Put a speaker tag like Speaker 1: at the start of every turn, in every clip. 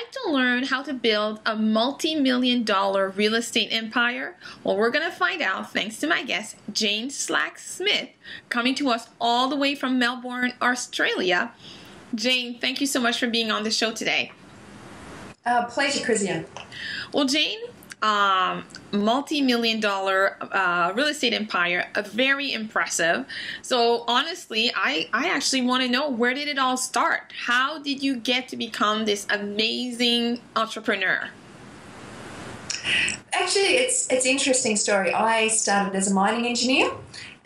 Speaker 1: like to learn how to build a multi-million-dollar real estate empire? Well, we're going to find out thanks to my guest, Jane Slack-Smith, coming to us all the way from Melbourne, Australia. Jane, thank you so much for being on the show today.
Speaker 2: Pleasure, Krizia.
Speaker 1: Well, Jane, multi-million-dollar real estate empire, very impressive. So honestly, I actually want to know, where did it all start? How did you get to become this amazing entrepreneur?
Speaker 2: Actually, it's an interesting story. I started as a mining engineer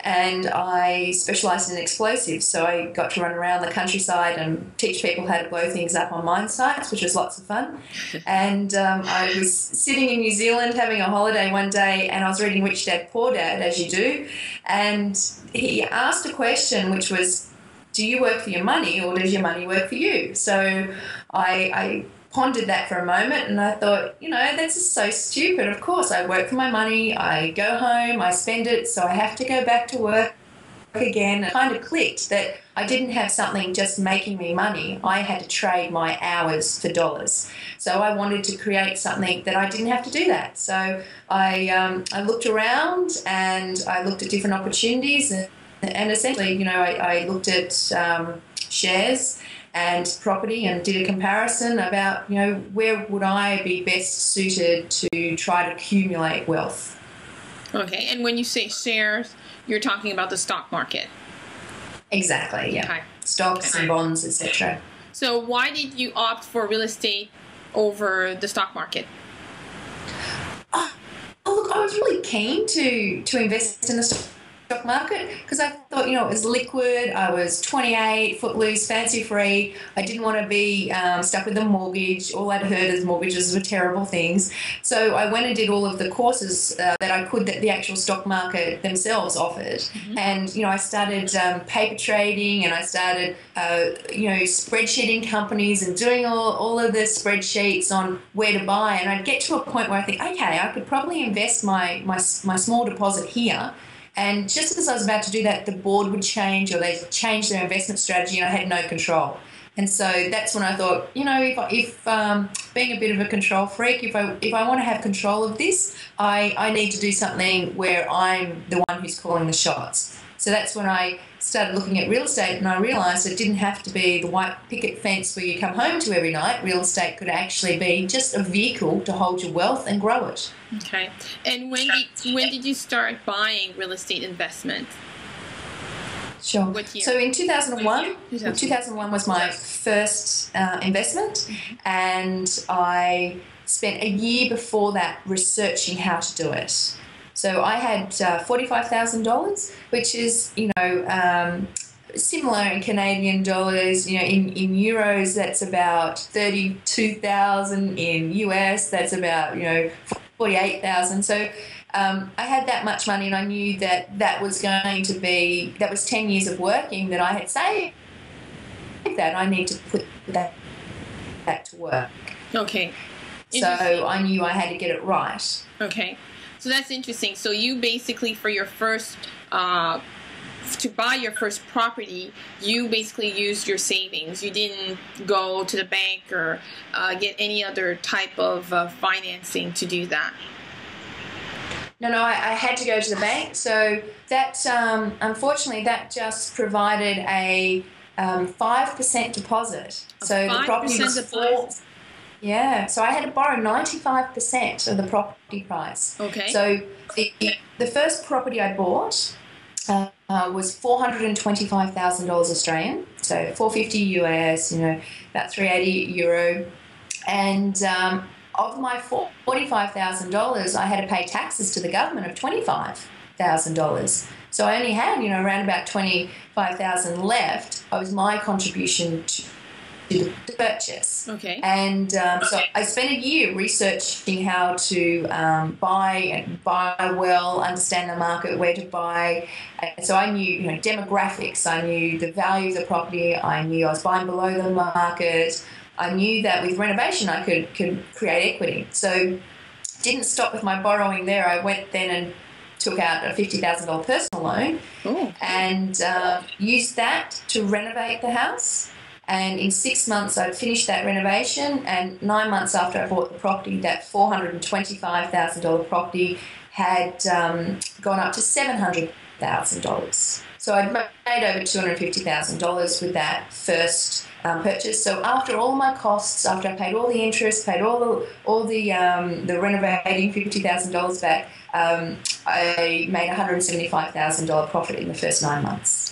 Speaker 2: and I specialised in explosives. So I got to run around the countryside and teach people how to blow things up on mine sites, which was lots of fun. And I was sitting in New Zealand having a holiday one day and I was reading Rich Dad, Poor Dad, as you do. And he asked a question which was, do you work for your money or does your money work for you? So I pondered that for a moment and I thought, that's just so stupid. Of course, I work for my money, I go home, I spend it, so I have to go back to work again. It kind of clicked that I didn't have something just making me money. I had to trade my hours for dollars. So I wanted to create something that I didn't have to do that. So I looked around and I looked at different opportunities and essentially, I looked at shares and property and did a comparison about, where would I be best suited to try to accumulate wealth.
Speaker 1: Okay, and when you say shares, you're talking about the stock market.
Speaker 2: Exactly, yeah. Okay. Stocks and bonds, etc.
Speaker 1: So why did you opt for real estate over the stock market?
Speaker 2: Oh, look, I was really keen to invest in the stock market because I thought, it was liquid. I was 28, footloose, fancy free. I didn't want to be stuck with a mortgage. All I'd heard is mortgages were terrible things. So I went and did all of the courses that I could that the actual stock market themselves offered. Mm-hmm. And, I started paper trading and I started, spreadsheeting companies and doing all of the spreadsheets on where to buy. And I'd get to a point where I think, okay, I could probably invest my small deposit here. And just as I was about to do that, the board would change or they'd change their investment strategy and I had no control. And so that's when I thought, if being a bit of a control freak, if I want to have control of this, I need to do something where I'm the one who's calling the shots. So that's when I started looking at real estate and I realised it didn't have to be the white picket fence where you come home to every night. Real estate could actually be just a vehicle to hold your wealth and grow it.
Speaker 1: Okay. And when did you start buying real estate investment?
Speaker 2: Sure.
Speaker 1: What year?
Speaker 2: So in 2001, 2001 was my first investment, and I spent a year before that researching how to do it. So I had $45,000, which is, similar in Canadian dollars. In euros, that's about 32,000. In US, that's about 48,000. So I had that much money, and I knew that was 10 years of working that I had saved. That I need to put that to work.
Speaker 1: Okay.
Speaker 2: So I knew I had to get it right.
Speaker 1: Okay. So that's interesting. So you basically, for your first, to buy your first property, you basically used your savings. You didn't go to the bank or get any other type of financing to do that.
Speaker 2: No, I had to go to the bank. So that, unfortunately, that just provided a 5% deposit. So the property was Yeah, so I had to borrow 95% of the property price.
Speaker 1: Okay.
Speaker 2: So the first property I bought was $425,000 Australian, so $450 US, about €380. And of my $45,000, I had to pay taxes to the government of $25,000. So I only had, around about $25,000 left. It was my contribution to the purchase.
Speaker 1: Okay.
Speaker 2: And so I spent a year researching how to buy well, understand the market, where to buy. So I knew, demographics. I knew the value of the property. I knew I was buying below the market. I knew that with renovation I could create equity. So didn't stop with my borrowing there. I went then and took out a $50,000 personal loan.
Speaker 1: Ooh.
Speaker 2: And used that to renovate the house. And in 6 months, I'd finished that renovation. And 9 months after I bought the property, that $425,000 property had gone up to $700,000. So I'd made over $250,000 with that first purchase. So after all my costs, after I paid all the interest, paid all the renovating $50,000 back, I made $175,000 profit in the first 9 months.